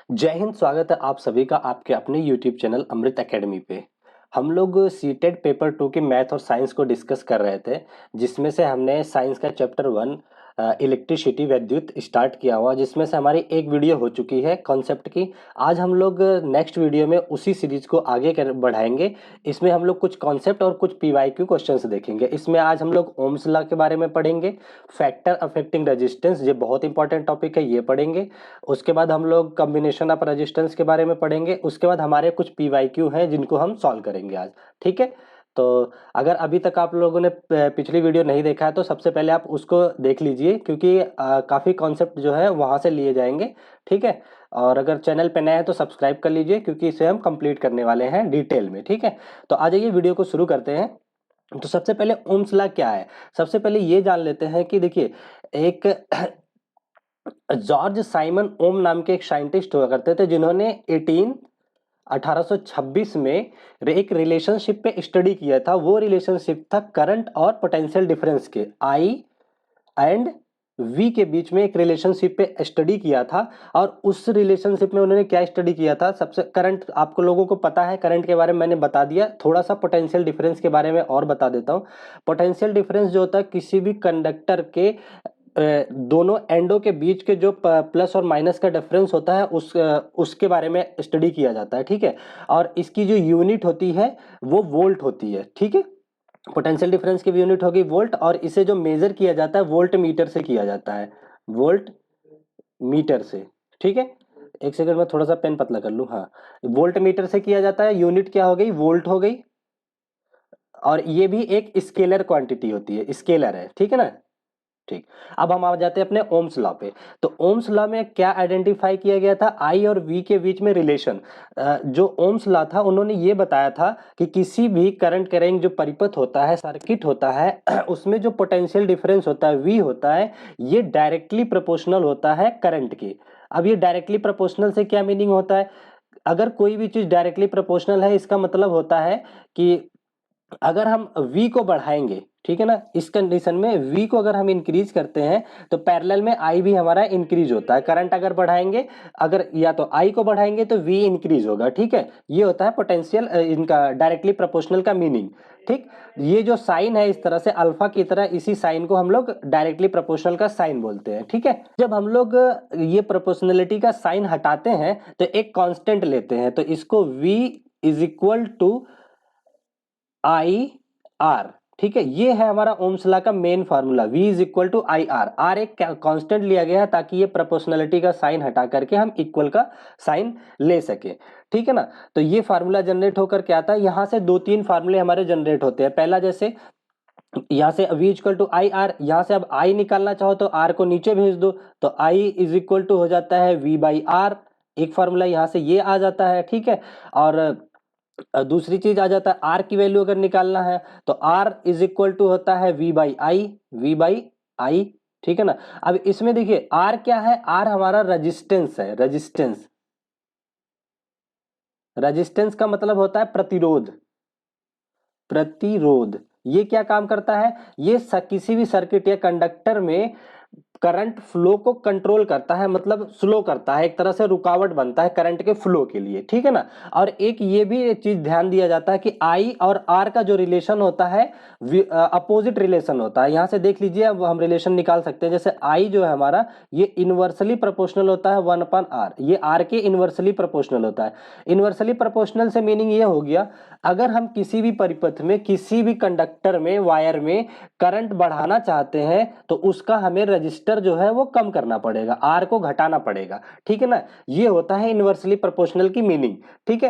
जय हिंद। स्वागत है आप सभी का आपके अपने यूट्यूब चैनल अमृत एकेडमी पे। हम लोग सीटेट पेपर 2 के मैथ और साइंस को डिस्कस कर रहे थे, जिसमें से हमने साइंस का चैप्टर 1 इलेक्ट्रिसिटी विद्युत स्टार्ट किया हुआ, जिसमें से हमारी एक वीडियो हो चुकी है कॉन्सेप्ट की। आज हम लोग नेक्स्ट वीडियो में उसी सीरीज को आगे बढ़ाएंगे। इसमें हम लोग कुछ कॉन्सेप्ट और कुछ पीवाईक्यू क्वेश्चंस देखेंगे। इसमें आज हम लोग ओम्स लॉ के बारे में पढ़ेंगे, फैक्टर अफेक्टिंग रेजिस्टेंस, ये बहुत इंपॉर्टेंट टॉपिक है, ये पढ़ेंगे। उसके बाद हम लोग कॉम्बिनेशन ऑफ रेजिस्टेंस के बारे में पढ़ेंगे। उसके बाद हमारे कुछ पीवाईक्यू हैं जिनको हम सॉल्व करेंगे आज। ठीक है, तो अगर अभी तक आप लोगों ने पिछली वीडियो नहीं देखा है तो सबसे पहले आप उसको देख लीजिए, क्योंकि काफ़ी कॉन्सेप्ट जो है वहाँ से लिए जाएंगे। ठीक है, और अगर चैनल पे नए हैं तो सब्सक्राइब कर लीजिए, क्योंकि इसे हम कंप्लीट करने वाले हैं डिटेल में। ठीक है, तो आ जाइए वीडियो को शुरू करते हैं। तो सबसे पहले ओम्स लॉ क्या है, सबसे पहले ये जान लेते हैं कि देखिए, एक जॉर्ज साइमन ओम नाम के एक साइंटिस्ट हुआ करते थे, जिन्होंने 1826 में एक रिलेशनशिप पे स्टडी किया था। वो रिलेशनशिप था करंट और पोटेंशियल डिफरेंस के, आई एंड वी के बीच में एक रिलेशनशिप पे स्टडी किया था। और उस रिलेशनशिप में उन्होंने क्या स्टडी किया था, सबसे करंट आपको लोगों को पता है, करंट के बारे में मैंने बता दिया। थोड़ा सा पोटेंशियल डिफरेंस के बारे में और बता देता हूँ। पोटेंशियल डिफरेंस जो होता है, किसी भी कंडक्टर के दोनों एंडों के बीच के जो प्लस और माइनस का डिफरेंस होता है, उसके बारे में स्टडी किया जाता है। ठीक है, और इसकी जो यूनिट होती है वो वोल्ट होती है। ठीक है, पोटेंशियल डिफरेंस की भी यूनिट होगी वोल्ट, और इसे जो मेजर किया जाता है वोल्ट मीटर से किया जाता है, वोल्ट मीटर से। ठीक है, एक सेकंड में थोड़ा सा पेन पतला कर लूं। हाँ, वोल्ट मीटर से किया जाता है। यूनिट क्या हो गई, वोल्ट हो गई। और ये भी एक स्केलर क्वांटिटी होती है, स्केलर है। ठीक है ना। ठीक, अब हम आ जाते हैं अपने ओम्स लॉ पे। तो ओम्स लॉ में क्या आइडेंटिफाई किया गया था, आई और वी के बीच में रिलेशन। जो ओम्स लॉ था, उन्होंने ये बताया था कि किसी भी करंट कैरिंग जो परिपथ होता है, सर्किट होता है, उसमें जो पोटेंशियल डिफरेंस होता है, वी होता है, ये डायरेक्टली प्रोपोर्शनल होता है करंट के। अब ये डायरेक्टली प्रोपोर्शनल से क्या मीनिंग होता है, अगर कोई भी चीज डायरेक्टली प्रोपोर्शनल है, इसका मतलब होता है कि अगर हम v को बढ़ाएंगे, ठीक है ना, इस कंडीशन में v को अगर हम इंक्रीज करते हैं तो पैरेलल में i भी हमारा इंक्रीज होता है। करंट अगर बढ़ाएंगे, अगर या तो i को बढ़ाएंगे तो v इंक्रीज होगा। ठीक है, ये होता है पोटेंशियल, इनका डायरेक्टली प्रोपोर्शनल का मीनिंग। ठीक, ये जो साइन है इस तरह से अल्फा की तरह, इसी साइन को हम लोग डायरेक्टली प्रोपोर्शनल का साइन बोलते हैं। ठीक है, जब हम लोग ये प्रोपोर्शनलिटी का साइन हटाते हैं तो एक कांस्टेंट लेते हैं, तो इसको v is equal to I R. ठीक है, ये है हमारा ओम्स लॉ का main formula, V is equal to I R. R एक कांस्टेंट लिया गया है ताकि ये प्रोपोर्शनलिटी का साइन हटा करके हम इक्वल का साइन ले सके। ठीक है ना, तो ये फार्मूला जनरेट होकर क्या आता है, यहां से दो तीन फार्मूले हमारे जनरेट होते हैं। पहला, जैसे यहां से V equal to I R, यहां से अब I निकालना चाहो तो R को नीचे भेज दो, तो I इज इक्वल टू हो जाता है V बाई आर। एक फार्मूला यहां से ये आ जाता है। ठीक है, और दूसरी चीज आ जाता है, आर की वैल्यू अगर निकालना है तो आर इज इक्वल टू होता है V by I, V by I. ठीक है ना, अब इसमें देखिए आर क्या है, आर हमारा रेजिस्टेंस है, रेजिस्टेंस। रेजिस्टेंस का मतलब होता है प्रतिरोध, प्रतिरोध। ये क्या काम करता है, ये किसी भी सर्किट या कंडक्टर में करंट फ्लो को कंट्रोल करता है, मतलब स्लो करता है, एक तरह से रुकावट बनता है करंट के फ्लो के लिए। ठीक है ना, और एक ये भी चीज ध्यान दिया जाता है कि आई और आर का जो रिलेशन होता है अपोजिट रिलेशन होता है। यहां से देख लीजिए, अब हम रिलेशन निकाल सकते हैं। जैसे आई जो है हमारा, ये इनवर्सली प्रोपोर्शनल होता है 1/r, ये आर के इनवर्सली प्रोपोर्शनल होता है। इनवर्सली प्रोपोर्शनल से मीनिंग ये हो गया, अगर हम किसी भी परिपथ में, किसी भी कंडक्टर में, वायर में करंट बढ़ाना चाहते हैं तो उसका हमें रजिस्टर जो है वो कम करना पड़ेगा, आर को घटाना पड़ेगा। ठीक है ना, ये होता है इनवर्सली प्रोपोर्शनल की मीनिंग। ठीक है,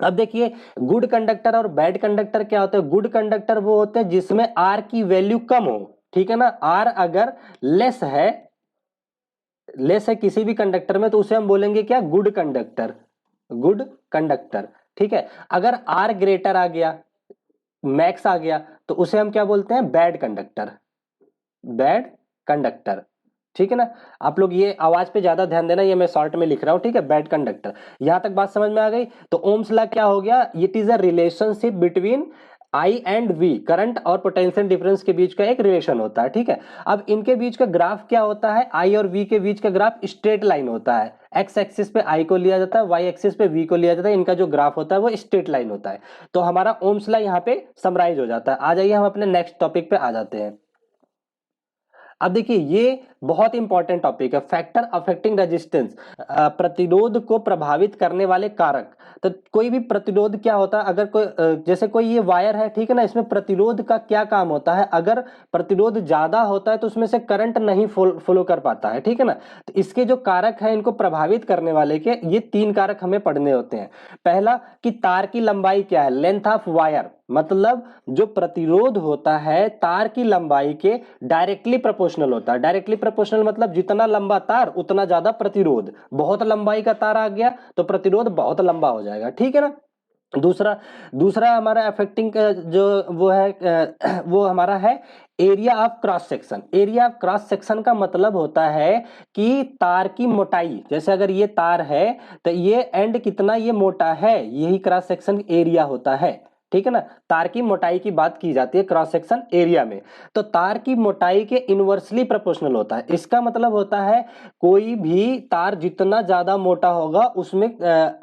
अब देखिए गुड कंडक्टर और बैड कंडक्टर क्या होते हैं। गुड कंडक्टर वो होते हैं जिसमें आर की वैल्यू कम हो। ठीक है ना, आर अगर लेस है, लेस है किसी भी कंडक्टर में, तो उसे हम बोलेंगे क्या, गुड कंडक्टर, गुड कंडक्टर। ठीक है, अगर आर ग्रेटर आ गया, मैक्स आ गया, तो उसे हम क्या बोलते हैं, बैड कंडक्टर, बैड कंडक्टर। ठीक है ना, आप लोग ये आवाज पे ज्यादा ध्यान देना, ये मैं शॉर्ट में लिख रहा हूं। ठीक है, बैड कंडक्टर। यहां तक बात समझ में आ गई। तो ओम्स लॉ क्या हो गया, it is a relationship between I and V, current और पोटेंशियल डिफरेंस के बीच का एक रिलेशन होता है। ठीक है, अब इनके बीच का ग्राफ क्या होता है, आई और वी के बीच का ग्राफ स्ट्रेट लाइन होता है, एक्स एक्सिस पे आई को लिया जाता है, वाई एक्सिस पे वी को लिया जाता है, इनका जो ग्राफ होता है वो स्ट्रेट लाइन होता है। तो हमारा ओम्स लॉ यहाँ पे समराइज हो जाता है। आ जाइए हम अपने नेक्स्ट टॉपिक पे आ जाते हैं। अब देखिए ये बहुत इंपॉर्टेंट टॉपिक है, फैक्टर अफेक्टिंग रेजिस्टेंस, प्रतिरोध को प्रभावित करने वाले कारक। तो कोई भी प्रतिरोध क्या होता है, अगर कोई जैसे कोई ये वायर है, ठीक है ना, इसमें प्रतिरोध का क्या काम होता है, अगर प्रतिरोध ज्यादा होता है तो उसमें से करंट नहीं फ्लो कर पाता है, ठीक है ना। तो इसके जो कारक है इनको प्रभावित करने वाले के ये 3 कारक हमें पढ़ने होते हैं। पहला कि तार की लंबाई क्या है, लेंथ ऑफ वायर, मतलब जो प्रतिरोध होता है तार की लंबाई के डायरेक्टली प्रोपोर्शनल होता है। डायरेक्टली प्रोपोर्शनल मतलब जितना लंबा तार उतना ज्यादा प्रतिरोध, बहुत लंबाई का तार आ गया तो प्रतिरोध बहुत लंबा हो जाएगा, ठीक है ना। दूसरा दूसरा हमारा अफेक्टिंग जो वो है वो हमारा है area of cross section. Area of cross section का मतलब होता है कि तार की मोटाई, जैसे अगर ये तार है तो ये एंड कितना ये मोटा है, यही क्रॉस सेक्शन एरिया होता है, ठीक है ना। तार की मोटाई की बात की जाती है क्रॉस सेक्शन एरिया में। तो तार की मोटाई के इनवर्सली प्रोपोर्शनल होता है। इसका मतलब होता है कोई भी तार जितना ज्यादा मोटा होगा उसमें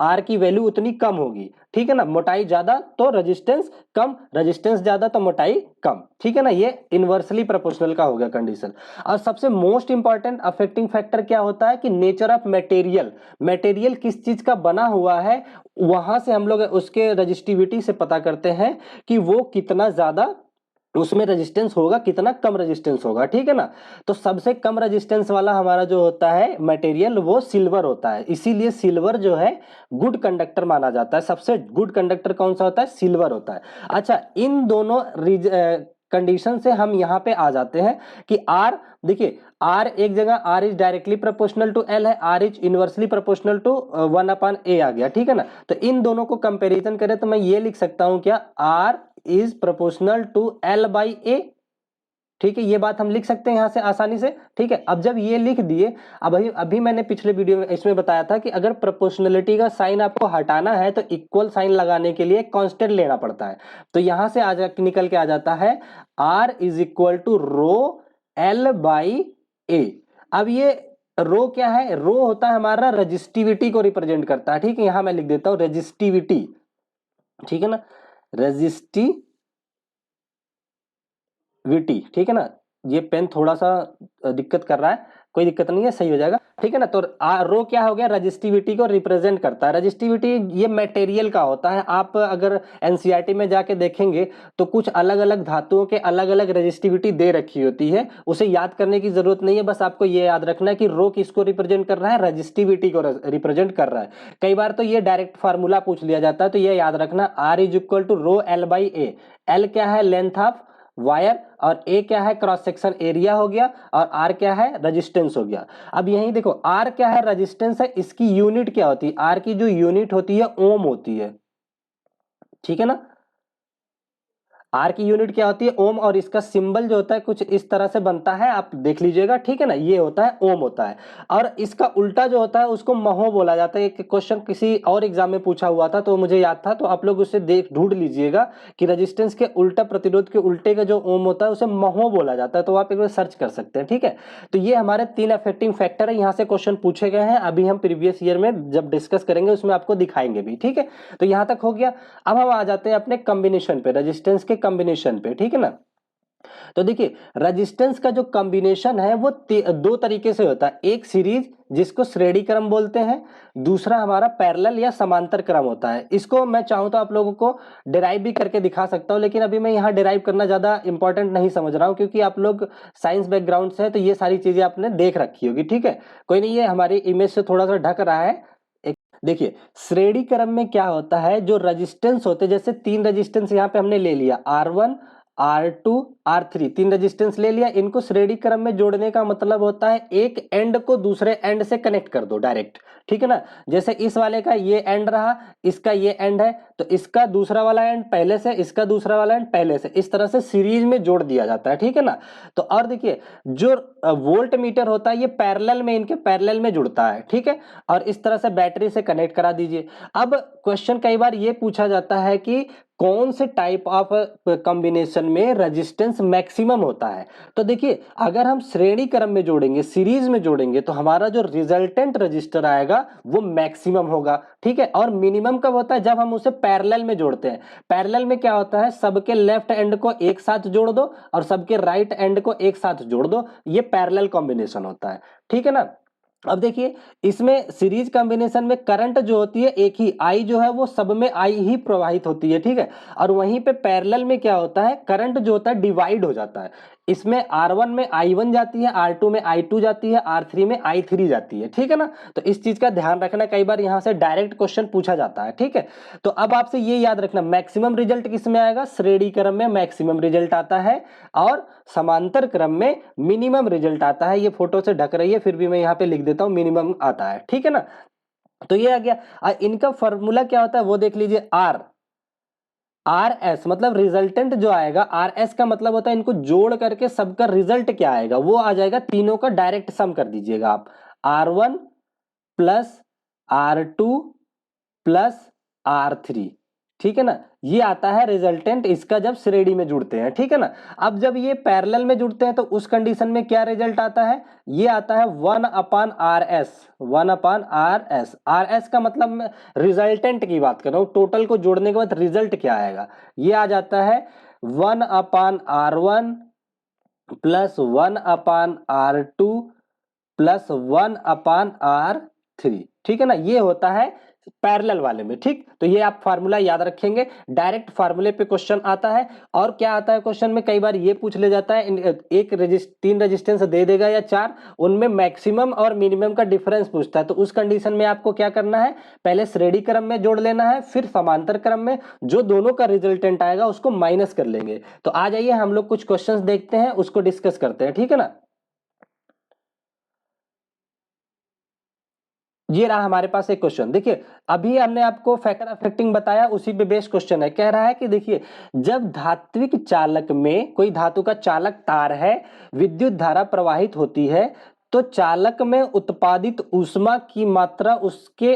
आर की वैल्यू उतनी कम होगी, ठीक है ना। मोटाई ज्यादा तो रेजिस्टेंस कम, रेजिस्टेंस ज्यादा तो मोटाई कम, ठीक है ना। ये इनवर्सली प्रोपोर्शनल का हो गया कंडीशन। और सबसे मोस्ट इंपॉर्टेंट अफेक्टिंग फैक्टर क्या होता है कि नेचर ऑफ मटेरियल, मटेरियल किस चीज का बना हुआ है, वहां से हम लोग उसके रजिस्टिविटी से पता करते हैं कि वो कितना ज्यादा उसमें रेजिस्टेंस होगा, कितना कम रेजिस्टेंस होगा, ठीक है ना। तो सबसे कम रेजिस्टेंस वाला हमारा जो होता है मटेरियल वो सिल्वर होता है, इसीलिए सिल्वर जो है गुड कंडक्टर माना जाता है। सबसे गुड कंडक्टर कौन सा होता है, सिल्वर होता है। अच्छा, इन दोनों कंडीशन से हम यहाँ पे आ जाते हैं कि आर, देखिए आर एक जगह R is directly proportional to L है, R is inversely proportional to 1/a आ गया, ठीक है ना। तो इन दोनों को कंपैरिजन करें तो मैं ये लिख सकता हूं क्या, are is proportional to L/A, ठीक है। ये बात हम लिख सकते हैं यहां से आसानी से, ठीक है। अब जब ये लिख दिए, अब अभी मैंने पिछले वीडियो में इसमें बताया था कि अगर प्रोपोर्शनलिटी का साइन आपको हटाना है तो इक्वल साइन लगाने के लिए कांस्टेंट लेना पड़ता है। तो यहां से निकल के आ जाता है R is equal to rho L/A। अब ये रो क्या है, रो होता है हमारा रजिस्टिविटी को रिप्रेजेंट करता है, ठीक है। यहां मैं लिख देता हूं रजिस्टिविटी, ठीक है ना, रजिस्टिविटी, ठीक है ना। ये पेन थोड़ा सा दिक्कत कर रहा है, कोई दिक्कत नहीं है, सही हो जाएगा, ठीक है ना। तो रो क्या हो गया, रजिस्टिविटी को रिप्रेजेंट करता है। रजिस्टिविटी ये मटेरियल का होता है। आप अगर एनसीईआरटी में जाके देखेंगे तो कुछ अलग अलग धातुओं के अलग अलग रजिस्टिविटी दे रखी होती है, उसे याद करने की जरूरत नहीं है, बस आपको ये याद रखना है कि रो किसको रिप्रेजेंट कर रहा है, रजिस्टिविटी को रिप्रेजेंट कर रहा है। कई बार तो ये डायरेक्ट फार्मूला पूछ लिया जाता है, तो ये याद रखना, R is equal to rho L/A। L क्या है, लेंथ ऑफ वायर, और ए क्या है, क्रॉस सेक्शन एरिया हो गया, और आर क्या है, रेजिस्टेंस हो गया। अब यही देखो आर क्या है, रेजिस्टेंस है, इसकी यूनिट क्या होती है, आर की जो यूनिट होती है ओम होती है, ठीक है ना। आर की यूनिट क्या होती है, ओम, और इसका सिंबल जो होता है कुछ इस तरह से बनता है, आप देख लीजिएगा, ठीक है ना। ये होता है ओम होता है, और इसका उल्टा जो होता है उसको महो बोला जाता है। एक क्वेश्चन किसी और एग्जाम में पूछा हुआ था तो मुझे याद था, तो आप लोग उसे देख ढूंढ लीजिएगा कि रेजिस्टेंस के उल्टा, प्रतिरोध के उल्टे का जो ओम होता है उसे महो बोला जाता है, तो आप एक बार सर्च कर सकते हैं, ठीक है। तो ये हमारे 3 अफेक्टिंग फैक्टर है, यहाँ से क्वेश्चन पूछे गए हैं, अभी हम प्रीवियस ईयर में जब डिस्कस करेंगे उसमें आपको दिखाएंगे भी, ठीक है। तो यहाँ तक हो गया। अब हम आ जाते हैं अपने कॉम्बिनेशन पे, रेजिस्टेंस के कॉम्बिनेशन पे, ठीक है ना। तो देखिए रेजिस्टेंस का जो कॉम्बिनेशन है वो 2 तरीके से होता है, एक सीरीज जिसको श्रेणी क्रम बोलते हैं, दूसरा हमारा पैरेलल या समांतर क्रम होता है। इसको मैं चाहूं तो आप लोगों को डिराइव भी करके दिखा सकता हूं, लेकिन अभी मैं यहाँ डिराइव करना ज्यादा इंपॉर्टेंट नहीं समझ रहा हूं, क्योंकि आप लोग साइंस बैकग्राउंड से है तो ये सारी चीजें आपने देख रखी होगी, ठीक है। कोई नहीं, ये हमारी इमेज से थोड़ा सा ढक रहा है। देखिए श्रेणी क्रम में क्या होता है, जो रेजिस्टेंस होते हैं, जैसे 3 रेजिस्टेंस यहाँ पे हमने ले लिया, R1 R2 R3, 3 रेजिस्टेंस ले लिया, इनको श्रेणी क्रम में जोड़ने का मतलब होता है एक एंड को दूसरे एंड से कनेक्ट कर दो डायरेक्ट, ठीक है ना। जैसे इस वाले का ये एंड रहा, इसका ये एंड है, तो इसका दूसरा वाला एंड पहले से, इसका दूसरा वाला एंड पहले से, इस तरह से सीरीज में जोड़ दिया जाता है, ठीक है ना। तो और देखिए जो वोल्ट मीटर होता है ये पैरेलल में, इनके पैरेलल में जुड़ता है, ठीक है। और इस तरह से बैटरी से कनेक्ट करा दीजिए। अब क्वेश्चन कई बार ये पूछा जाता है कि कौन से टाइप ऑफ कॉम्बिनेशन में रेजिस्टेंस मैक्सिमम होता है। तो देखिए अगर हम श्रेणी क्रम में जोड़ेंगे, सीरीज में जोड़ेंगे, तो हमारा जो रिजल्टेंट रजिस्टर आएगा वो मैक्सिमम होगा, ठीक है। और मिनिमम कब होता है, जब हम उसे पैरेलल में जोड़ते हैं। पैरेलल में क्या होता है, सबके लेफ्ट एंड को एक साथ जोड़ दो और सबके राइट एंड को एक साथ जोड़ दो, ये पैरेलल कॉम्बिनेशन होता है, ठीक है ना। अब देखिए इसमें सीरीज कॉम्बिनेशन में करंट जो होती है एक ही, आई जो है वो सब में आई ही प्रवाहित होती है, ठीक है। और वहीं पे पैरेलल में क्या होता है, करंट जो होता है डिवाइड हो जाता है। इसमें R1 में I1 जाती है, R2 में I2 जाती है, R3 में I3 जाती है, ठीक है ना। तो इस चीज का ध्यान रखना, कई बार यहां से डायरेक्ट क्वेश्चन पूछा जाता है, ठीक है। तो अब आपसे ये याद रखना, मैक्सिमम रिजल्ट किस में आएगा, श्रेणी क्रम में मैक्सिमम रिजल्ट आता है और समांतर क्रम में मिनिमम रिजल्ट आता है। ये फोटो से ढक रही है फिर भी मैं यहाँ पे लिख देता हूं मिनिमम आता है, ठीक है ना। तो ये आ गया। इनका फॉर्मूला क्या होता है वो देख लीजिए, आर एस मतलब रिजल्टेंट जो आएगा, आर एस का मतलब होता है इनको जोड़ करके सबका रिजल्ट क्या आएगा वो आ जाएगा, तीनों का डायरेक्ट सम कर दीजिएगा आप, R1 plus R2 plus R3, ठीक है ना। ये आता है रिजल्टेंट इसका जब श्रेणी में जुड़ते हैं, ठीक है ना। अब जब ये पैरेलल में जुड़ते हैं तो उस कंडीशन में क्या रिजल्ट आता है, ये आता है 1/RS, 1/RS। RS का मतलब मैं रिजल्टेंट की बात कर रहा हूं, टोटल को जोड़ने के बाद रिजल्ट क्या आएगा, ये आ जाता है 1/R1 plus 1/R2 plus 1/R3, ठीक है ना। ये होता है पैरेलल वाले में, ठीक। तो ये आप फार्मूला याद रखेंगे, डायरेक्ट फार्मूले पे क्वेश्चन आता है। और क्या आता है क्वेश्चन में, कई बार ये पूछ ले जाता है, तीन रेजिस्टेंस दे देगा या 4, उनमें मैक्सिमम और मिनिमम का डिफरेंस पूछता है। तो उस कंडीशन में आपको क्या करना है, पहले श्रेणी क्रम में जोड़ लेना है, फिर समांतर क्रम में जो दोनों का रिजल्टेंट आएगा उसको माइनस कर लेंगे। तो आ जाइए हम लोग कुछ क्वेश्चन देखते हैं, उसको डिस्कस करते हैं, ठीक है ना। ये रहा हमारे पास एक क्वेश्चन, देखिए अभी हमने आपको फैक्टर अफेक्टिंग बताया, उसी पे बेस्ड क्वेश्चन है। कह रहा है कि देखिए जब धात्विक चालक में कोई धातु का चालक तार है, विद्युत धारा प्रवाहित होती है, तो चालक में उत्पादित ऊष्मा की मात्रा उसके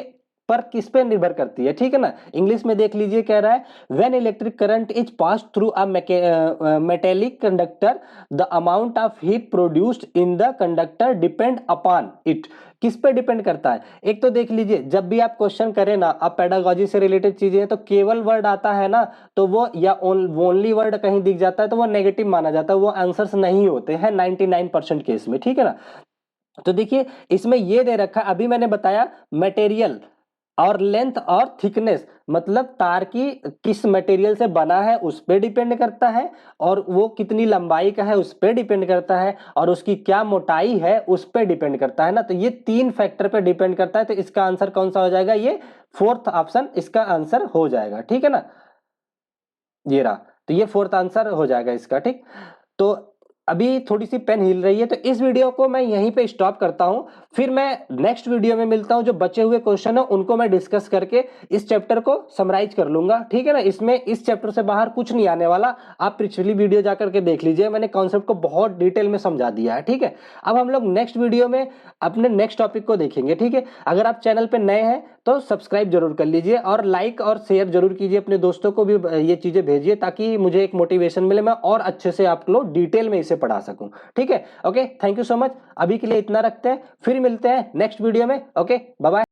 पर किस पे निर्भर करती है, ठीक है ना। इंग्लिश में देख लीजिए, कह रहा है when electric current is pass through a metallic conductor the amount of heat produced in the conductor depend upon it. किस पे डिपेंड करता है, एक तो देख लीजिए जब भी आप क्वेश्चन करें ना, अब पेडागोजी से रिलेटेड चीजें हैं तो केवल वर्ड आता है ना, तो वो या ओनली वर्ड कहीं दिख जाता है तो वो नेगेटिव माना जाता है, वो आंसर्स नहीं होते हैं 99% केस में, ठीक है ना। तो देखिए इसमें ये दे रखा, अभी मैंने बताया मटेरियल और लेंथ और थिकनेस, मतलब तार की किस मटेरियल से बना है उस पे डिपेंड करता है, और वो कितनी लंबाई का है उस पे डिपेंड करता है, और उसकी क्या मोटाई है उस पे डिपेंड करता है ना। तो ये 3 फैक्टर पे डिपेंड करता है। तो इसका आंसर कौन सा हो जाएगा, ये 4th ऑप्शन इसका आंसर हो जाएगा, ठीक है ना। ये रहा, तो ये 4th आंसर हो जाएगा इसका, ठीक। तो अभी थोड़ी सी पेन हिल रही है, तो इस वीडियो को मैं यहीं पे स्टॉप करता हूं, फिर मैं नेक्स्ट वीडियो में मिलता हूं। जो बचे हुए क्वेश्चन है उनको मैं डिस्कस करके इस चैप्टर को समराइज कर लूंगा, ठीक है ना। इसमें इस चैप्टर से बाहर कुछ नहीं आने वाला, आप पिछली वीडियो जाकर के देख लीजिए, मैंने कॉन्सेप्ट को बहुत डिटेल में समझा दिया है, ठीक है। अब हम लोग नेक्स्ट वीडियो में अपने नेक्स्ट टॉपिक को देखेंगे, ठीक है। अगर आप चैनल पर नए हैं तो सब्सक्राइब जरूर कर लीजिए और लाइक और शेयर जरूर कीजिए, अपने दोस्तों को भी ये चीजें भेजिए ताकि मुझे एक मोटिवेशन मिले, मैं और अच्छे से आप लोग डिटेल में इसे पढ़ा सकूं, ठीक है। Okay, thank you so much, अभी के लिए इतना रखते हैं, फिर मिलते हैं नेक्स्ट वीडियो में। Okay, bye bye.